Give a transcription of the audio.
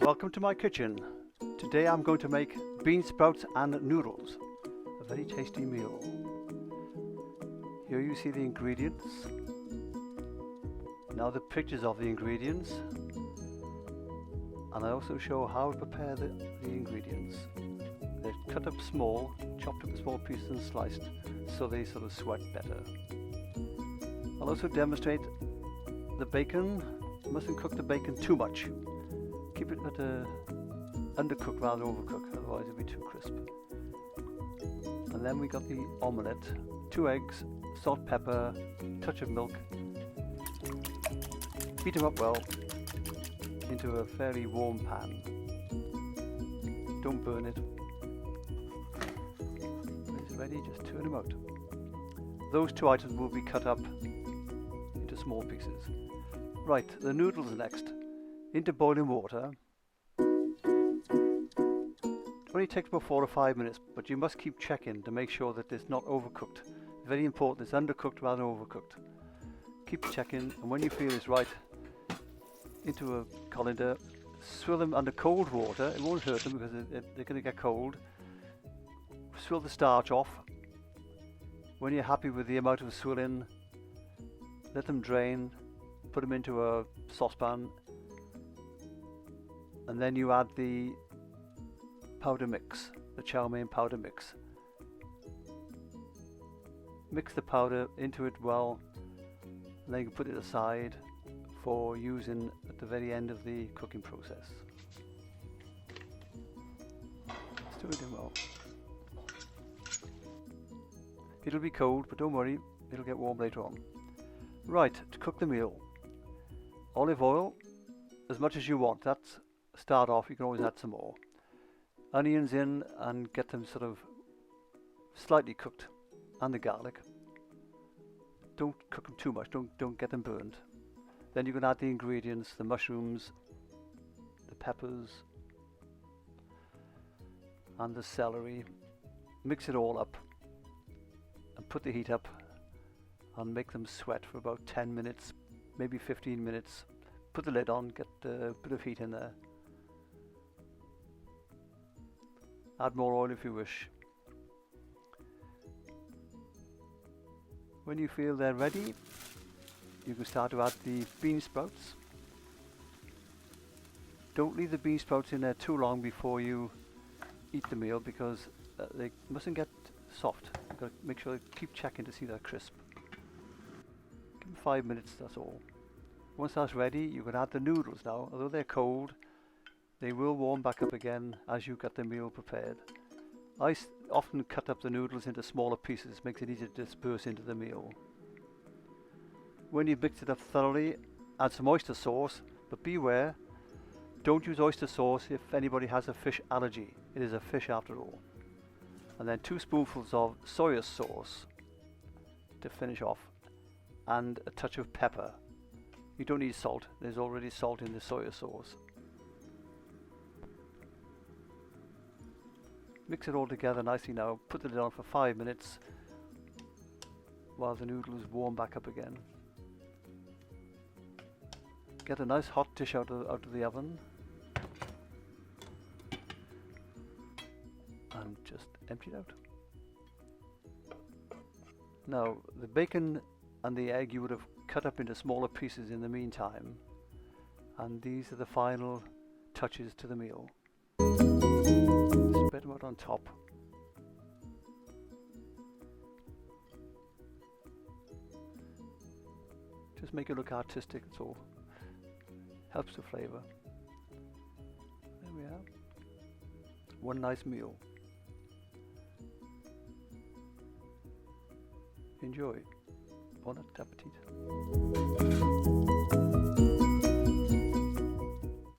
Welcome to my kitchen. Today I'm going to make bean sprouts and noodles. A very tasty meal. Here you see the ingredients. Now the pictures of the ingredients. And I also show how to prepare the ingredients. They're cut up small, chopped up in small pieces and sliced so they sort of sweat better. I'll also demonstrate the bacon. You mustn't cook the bacon too much. Keep it at a undercooked rather than overcooked, otherwise it'll be too crisp. And then we got the omelette, 2 eggs, salt, pepper, touch of milk. Beat them up well into a fairly warm pan. Don't burn it. When it's ready, just turn them out. Those 2 items will be cut up into small pieces. Right, the noodles next. Into boiling water. It only takes about 4 or 5 minutes, but you must keep checking to make sure that it's not overcooked. Very important, it's undercooked rather than overcooked. Keep checking, and when you feel it's right, into a colander, swill them under cold water. It won't hurt them because they're going to get cold. Swill the starch off. When you're happy with the amount of swilling, let them drain, put them into a saucepan, and then you add the powder mix, the chow mein powder mix. Mix the powder into it well, and then you can put it aside for using at the very end of the cooking process. Stir it in well. It'll be cold, but don't worry, it'll get warm later on. Right, to cook the meal. Olive oil, as much as you want. That's start off, you can always add some more. Onions in and get them sort of slightly cooked, and the garlic. Don't cook them too much, don't get them burned. Then you can add the ingredients, the mushrooms, the peppers, and the celery. Mix it all up and put the heat up and make them sweat for about 10 minutes, maybe 15 minutes. Put the lid on, get a bit of heat in there. Add more oil if you wish. When you feel they're ready, you can start to add the bean sprouts. Don't leave the bean sprouts in there too long before you eat the meal, because they mustn't get soft. You've got to make sure keep checking to see they're crisp. Give them 5 minutes, that's all. Once that's ready, you can add the noodles now. Although they're cold, they will warm back up again as you get the meal prepared. I often cut up the noodles into smaller pieces, makes it easier to disperse into the meal. When you've mixed it up thoroughly, add some oyster sauce, but beware, don't use oyster sauce if anybody has a fish allergy. It is a fish after all. And then 2 spoonfuls of soy sauce to finish off, and a touch of pepper. You don't need salt, there's already salt in the soy sauce. Mix it all together nicely now, put the lid on for 5 minutes while the noodles warm back up again. Get a nice hot dish out of the oven and just empty it out. Now the bacon and the egg you would have cut up into smaller pieces in the meantime, and these are the final touches to the meal. Spread them out on top. Just make it look artistic, that's all. Helps the flavour. There we are. One nice meal. Enjoy. Bon appetit.